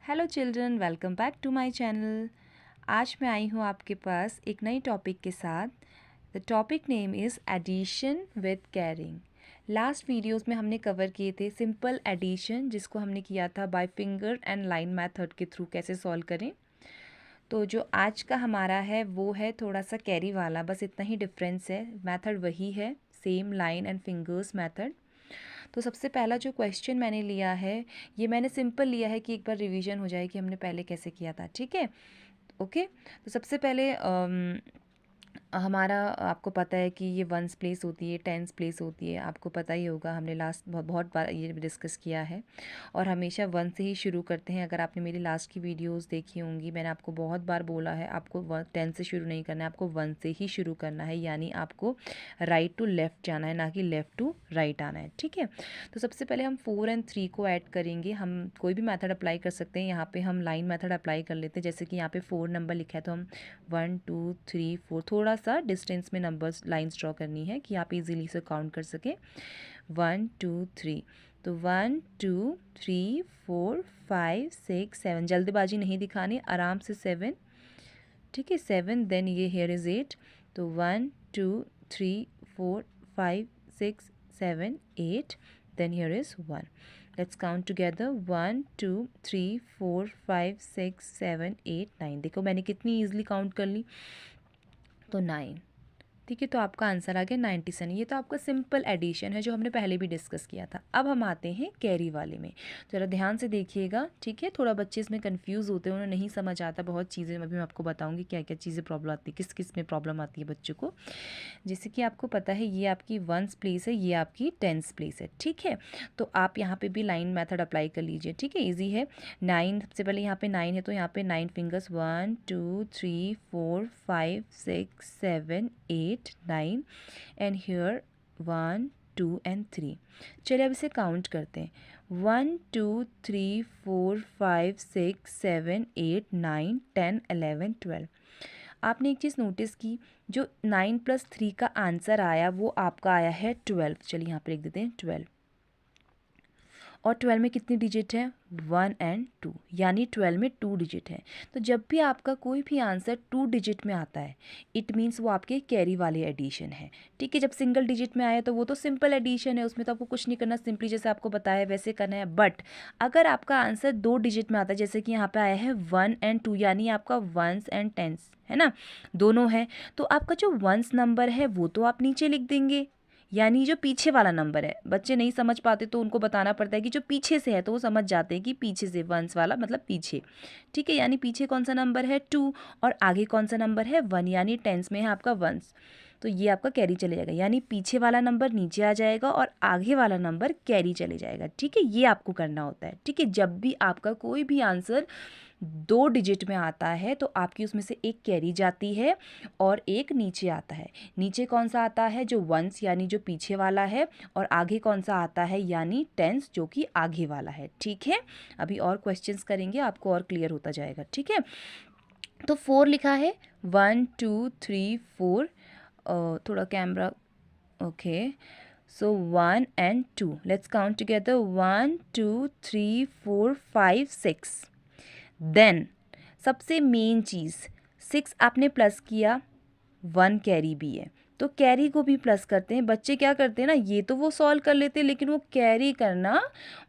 Hello children, welcome back to my channel. आज मैं आई हूँ आपके पास एक नई टॉपिक के साथ। The topic name is addition with carrying. Last videos में हमने कवर किए थे सिंपल एडिशन, जिसको हमने किया था by finger and line method के थ्रू कैसे सॉल्व करें। तो जो आज का हमारा है वो है थोड़ा सा कैरी वाला, बस इतना ही डिफरेंस है। मेथड वही है, same line and fingers method. तो सबसे पहला जो क्वेश्चन मैंने लिया है, ये मैंने सिंपल लिया है कि एक बार रिवीजन हो जाए कि हमने पहले कैसे किया था। ठीक है, ओके। तो सबसे पहले हमारा आपको पता है कि ये वंस प्लेस होती है, टेंस प्लेस होती है। आपको पता ही होगा, हमने लास्ट बहुत बार ये डिस्कस किया है और हमेशा वन से ही शुरू करते हैं। अगर आपने मेरी लास्ट की वीडियोस देखी होंगी, मैंने आपको बहुत बार बोला है आपको टेन से शुरू नहीं करना है, आपको वन से ही शुरू करना है। यानी आपको राइट टू लेफ़्ट जाना है, ना कि लेफ़्ट टू राइट आना है। ठीक है, तो सबसे पहले हम 4 और 3 को ऐड करेंगे। हम कोई भी मेथड अप्लाई कर सकते हैं। यहाँ पे हम लाइन मेथड अप्लाई कर लेते हैं। जैसे कि यहाँ पे 4 नंबर लिखा है तो हम 1 2 3 4 थोड़ा सा डिस्टेंस में नंबर्स लाइंस ड्रॉ करनी है कि आप इजीली से काउंट कर सकें। 1 2 3, तो 1 2 3 4 5 6 7। जल्दबाजी नहीं दिखानी, आराम से 7। ठीक है, 7। देन ये हेयर इज़ 8। तो 1 2 3 4 5 6 7 8। Then here is 1. Let's count together. 1 2 3 4 5 6 7 8 9। देखो मैंने कितनी ईजिली काउंट कर ली, तो 9। ठीक है, तो आपका आंसर आ गया 97। ये तो आपका सिंपल एडिशन है जो हमने पहले भी डिस्कस किया था। अब हम आते हैं कैरी वाले में। ज़रा ध्यान से देखिएगा। ठीक है, थोड़ा बच्चे इसमें कंफ्यूज होते हैं, उन्हें नहीं समझ आता बहुत चीज़ें। अभी मैं आपको बताऊंगी क्या क्या चीज़ें प्रॉब्लम आती है, किस किस में प्रॉब्लम आती है बच्चों को। जैसे कि आपको पता है ये आपकी वंस प्लेस है, ये आपकी टेंस प्लेस है। ठीक है, तो आप यहाँ पे भी लाइन मेथड अप्लाई कर लीजिए। ठीक है, ईजी है। 9, सबसे पहले यहाँ पे 9 है तो यहाँ पे 9 फिंगर्स 1 2 3 4 5 6 7 8 9 एंड हियर 1 2 एंड 3। चलिए अब इसे काउंट करते हैं। 1 2 3 4 5 6 7 8 9 10 11 12। आपने एक चीज़ नोटिस की, जो 9 + 3 का आंसर आया वो आपका आया है 12। चलिए यहाँ पे लिख देते हैं 12। और 12 में कितनी डिजिट है? 1 एंड 2, यानी 12 में 2 डिजिट है। तो जब भी आपका कोई भी आंसर 2 डिजिट में आता है, इट मीन्स वो आपके कैरी वाले एडिशन है। ठीक है, जब सिंगल डिजिट में आया तो वो तो सिंपल एडिशन है, उसमें तो आपको कुछ नहीं करना, सिंपली जैसे आपको बताया वैसे करना है। बट अगर आपका आंसर 2 डिजिट में आता है, जैसे कि यहाँ पे आया है 1 एंड 2, यानी आपका वंस एंड टेंस है ना, दोनों है, तो आपका जो वंस नंबर है वो तो आप नीचे लिख देंगे, यानी जो पीछे वाला नंबर है। बच्चे नहीं समझ पाते तो उनको बताना पड़ता है कि जो पीछे से है, तो वो समझ जाते हैं कि पीछे से, वंस वाला मतलब पीछे। ठीक है, यानी पीछे कौन सा नंबर है? 2, और आगे कौन सा नंबर है? 1, यानी टेंस में है आपका वंस। तो ये आपका कैरी चले जाएगा, यानी पीछे वाला नंबर नीचे आ जाएगा और आगे वाला नंबर कैरी चले जाएगा। ठीक है, ये आपको करना होता है। ठीक है, जब भी आपका कोई भी आंसर 2 डिजिट में आता है तो आपकी उसमें से एक कैरी जाती है और एक नीचे आता है। नीचे कौन सा आता है? जो वंस यानी जो पीछे वाला है, और आगे कौन सा आता है? यानी टेंस जो कि आगे वाला है। ठीक है, अभी और क्वेश्चंस करेंगे, आपको और क्लियर होता जाएगा। ठीक है, तो 4 लिखा है, 1 2 3 4। थोड़ा camera, okay. So 1 and 2, let's count together. 1 2 3 4 5 6। Then सबसे मेन चीज़, 6 आपने प्लस किया, 1 कैरी भी है, तो कैरी को भी प्लस करते हैं। बच्चे क्या करते हैं ना, ये तो वो सॉल्व कर लेते हैं लेकिन वो कैरी करना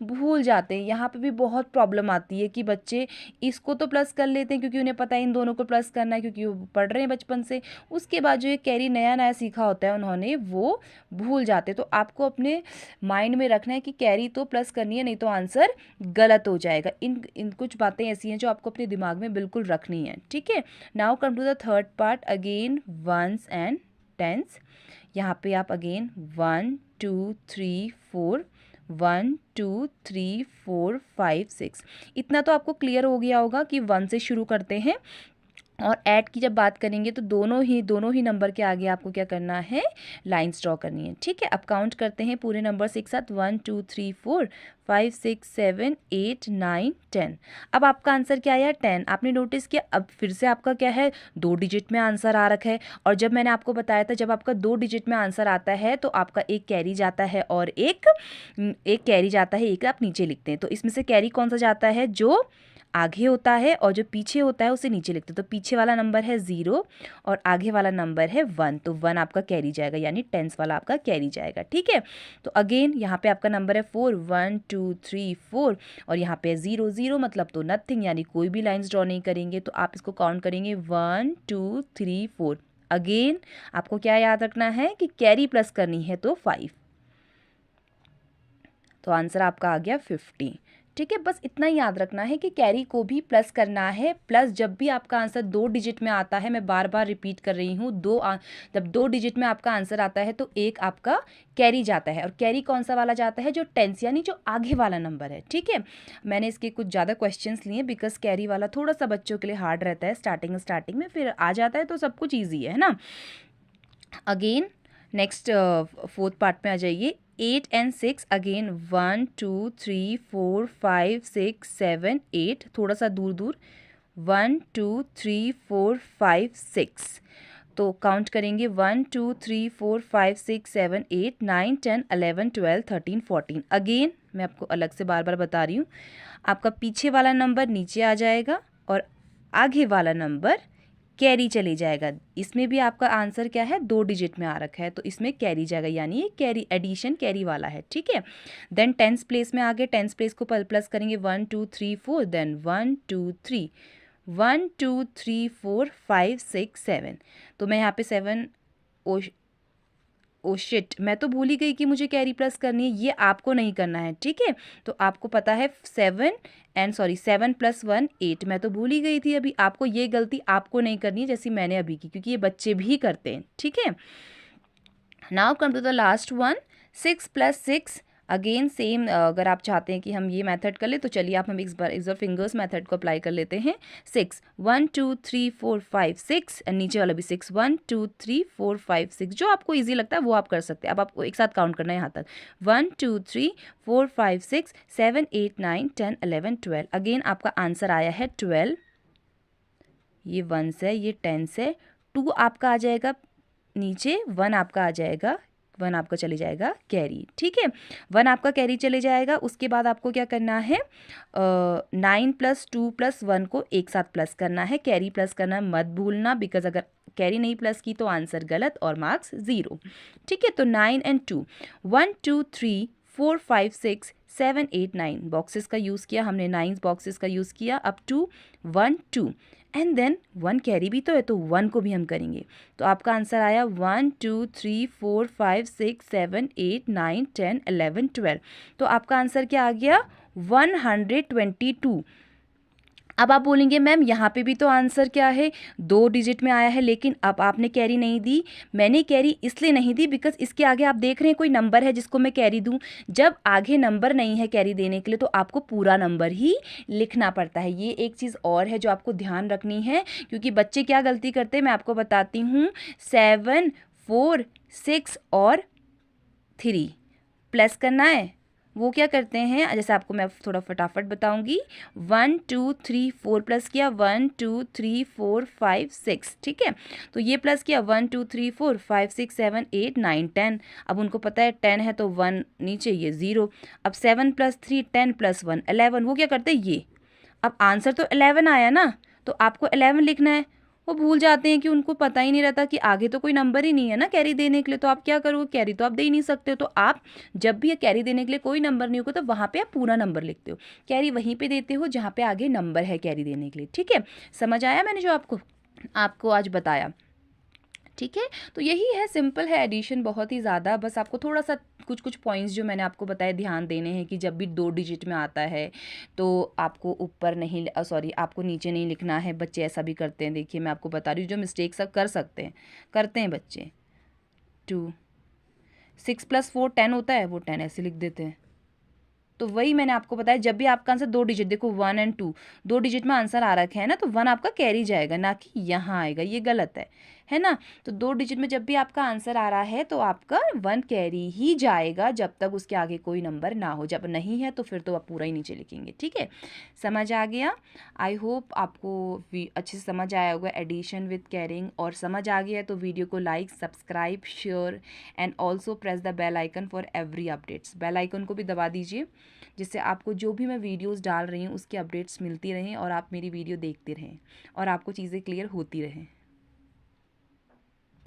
भूल जाते हैं। यहाँ पे भी बहुत प्रॉब्लम आती है कि बच्चे इसको तो प्लस कर लेते हैं क्योंकि उन्हें पता है इन दोनों को प्लस करना है, क्योंकि वो पढ़ रहे हैं बचपन से। उसके बाद जो ये कैरी नया नया सीखा होता है उन्होंने, वो भूल जाते। तो आपको अपने माइंड में रखना है कि कैरी तो प्लस करनी है, नहीं तो आंसर गलत हो जाएगा। इन कुछ बातें ऐसी हैं जो आपको अपने दिमाग में बिल्कुल रखनी है। ठीक है, now come to the third part, again ones and tens. यहाँ पे आप अगेन 1 2 3 4, 1 2 3 4 5 6। इतना तो आपको क्लियर हो गया होगा कि 1 से शुरू करते हैं, और ऐड की जब बात करेंगे तो दोनों ही नंबर के आगे आपको क्या करना है? लाइंस ड्रॉ करनी है। ठीक है, अब काउंट करते हैं पूरे नंबर्स एक साथ। 1 2 3 4 5 6 7 8 9 10। अब आपका आंसर क्या आया? 10। आपने नोटिस किया, अब फिर से आपका क्या है? 2 डिजिट में आंसर आ रखा है। और जब मैंने आपको बताया था, जब आपका 2 डिजिट में आंसर आता है तो आपका एक कैरी जाता है और एक कैरी जाता है, एक आप नीचे लिखते हैं। तो इसमें से कैरी कौन सा जाता है? जो आगे होता है और जो पीछे होता है उसे नीचे लिखते हैं। तो पीछे वाला नंबर है 0 और आगे वाला नंबर है 1, तो 1 आपका कैरी जाएगा, यानी टेंस वाला आपका कैरी जाएगा। ठीक है, तो अगेन यहाँ पे आपका नंबर है 4, 1 2 3 4 और यहाँ पे 0 0 मतलब तो नथिंग, यानी कोई भी लाइन्स ड्रॉ नहीं करेंगे। तो आप इसको काउंट करेंगे 1 2 3 4। अगेन आपको क्या याद रखना है कि कैरी प्लस करनी है तो 5, तो आंसर आपका आ गया 50। ठीक है, बस इतना ही याद रखना है कि कैरी को भी प्लस करना है। प्लस जब भी आपका आंसर 2 डिजिट में आता है, मैं बार बार रिपीट कर रही हूँ, जब 2 डिजिट में आपका आंसर आता है तो एक आपका कैरी जाता है। और कैरी कौन सा वाला जाता है? जो टेंस यानी जो आगे वाला नंबर है। ठीक है, मैंने इसके कुछ ज़्यादा क्वेश्चंस लिए बिकॉज कैरी वाला थोड़ा सा बच्चों के लिए हार्ड रहता है स्टार्टिंग में, फिर आ जाता है तो सब कुछ ईजी है ना। अगेन नेक्स्ट फोर्थ पार्ट में आ जाइए। 8 and 6 अगेन 1 2 3 4 5 6 7 8, थोड़ा सा दूर दूर 1 2 3 4 5 6, तो काउंट करेंगे 1 2 3 4 5 6 7 8 9 10 11 12 13 14। अगेन मैं आपको अलग से बार बार बता रही हूँ, आपका पीछे वाला नंबर नीचे आ जाएगा और आगे वाला नंबर कैरी चले जाएगा। इसमें भी आपका आंसर क्या है? 2 डिजिट में आ रखा है तो इसमें कैरी जाएगा, यानी ये कैरी एडिशन कैरी वाला है। ठीक है, देन टेंस प्लेस में आगे टेंस प्लेस को प्लस करेंगे 1 2 3 4, देन 1 2 3 1 2 3 4 5 6 7, तो मैं यहाँ पे 7 ओ शिट, मैं तो भूल ही गई कि मुझे कैरी प्लस करनी है, ये आपको नहीं करना है। ठीक है, तो आपको पता है 7 + 1 8, मैं तो भूल ही गई थी अभी। आपको ये गलती आपको नहीं करनी है जैसी मैंने अभी की, क्योंकि ये बच्चे भी करते हैं। ठीक है, now come to the last one, 6 + 6 again same. अगर आप चाहते हैं कि हम ये मेथड कर ले तो चलिए आप हम एक बार फिंगर्स मेथड को अप्लाई कर लेते हैं। 6 1 2 3 4 5 6 एंड नीचे वाला भी 6 1 2 3 4 5 6, जो आपको इजी लगता है वो आप कर सकते हैं। अब आपको एक साथ काउंट करना है यहाँ तक 1 2 3 4 5 6 7 8 9 10 11 12। अगेन आपका आंसर आया है 12, ये 1 है, ये 10 है, 2 आपका आ जाएगा नीचे, 1 आपका आ जाएगा, 1 आपका चले जाएगा कैरी। ठीक है, 1 आपका कैरी चले जाएगा। उसके बाद आपको क्या करना है? 9 + 2 + 1 को एक साथ प्लस करना है, कैरी प्लस करना मत भूलना, बिकॉज अगर कैरी नहीं प्लस की तो आंसर गलत और मार्क्स 0। ठीक है, तो 9 and 2 1 2 3 4 5 6 7 8 9 बॉक्सेस का यूज़ किया हमने, 9 बॉक्सेस का यूज़ किया। अब 2 1 2 एंड देन 1 कैरी भी तो है तो 1 को भी हम करेंगे, तो आपका आंसर आया 1 2 3 4 5 6 7 8 9 10 11 12। तो आपका आंसर क्या आ गया? 122। अब आप बोलेंगे मैम यहाँ पे भी तो आंसर क्या है? 2 डिजिट में आया है, लेकिन अब आपने कैरी नहीं दी। मैंने कैरी इसलिए नहीं दी बिकॉज इसके आगे आप देख रहे हैं कोई नंबर है जिसको मैं कैरी दूँ। जब आगे नंबर नहीं है कैरी देने के लिए तो आपको पूरा नंबर ही लिखना पड़ता है। ये एक चीज़ और है जो आपको ध्यान रखनी है, क्योंकि बच्चे क्या गलती करते हैं मैं आपको बताती हूँ। 7 4 6 और 3 प्लस करना है, वो क्या करते हैं, जैसे आपको मैं थोड़ा फटाफट बताऊंगी। 1 2 3 4 प्लस किया, 1 2 3 4 5 6। ठीक है, तो ये प्लस किया 1 2 3 4 5 6 7 8 9 10। अब उनको पता है 10 है तो 1 नीचे, ये 0। अब 7 + 3 10 + 1 11, वो क्या करते हैं ये। अब आंसर तो 11 आया ना, तो आपको 11 लिखना है। वो भूल जाते हैं कि उनको पता ही नहीं रहता कि आगे तो कोई नंबर ही नहीं है ना कैरी देने के लिए, तो आप क्या करोगे? कैरी तो आप दे ही नहीं सकते हो। तो आप जब भी कैरी देने के लिए कोई नंबर नहीं होगा तो वहाँ पे आप पूरा नंबर लिखते हो, कैरी वहीं पे देते हो जहाँ पे आगे नंबर है कैरी देने के लिए। ठीक है, समझ आया मैंने जो आपको आज बताया? ठीक है, तो यही है, सिंपल है एडिशन, बहुत ही ज़्यादा। बस आपको थोड़ा सा कुछ पॉइंट्स जो मैंने आपको बताए ध्यान देने हैं कि जब भी 2 डिजिट में आता है तो आपको ऊपर नहीं, सॉरी आपको नीचे नहीं लिखना है। बच्चे ऐसा भी करते हैं, देखिए मैं आपको बता रही हूँ, जो मिस्टेक सब करते हैं बच्चे। 2 6 + 4 10 होता है, वो 10 ऐसे लिख देते हैं। तो वही मैंने आपको बताया, जब भी आपका आंसर 2 डिजिट, देखो 1 and 2 2 डिजिट में आंसर आ रखे है ना, तो 1 आपका कैरी जाएगा, ना कि यहाँ आएगा, ये गलत है है ना। तो 2 डिजिट में जब भी आपका आंसर आ रहा है तो आपका 1 कैरी ही जाएगा जब तक उसके आगे कोई नंबर ना हो। जब नहीं है तो फिर तो आप पूरा ही नीचे लिखेंगे, ठीक है। समझ आ गया। आई होप आपको अच्छे से समझ आया होगा एडिशन विद कैरिंग। और समझ आ गया तो वीडियो को like, subscribe, share and also press the bell icon for every updates. Bell icon को भी दबा दीजिए जिससे आपको जो भी मैं वीडियोस डाल रही हूँ उसकी अपडेट्स मिलती रहें और आप मेरी वीडियो देखते रहें और आपको चीज़ें क्लियर होती रहें।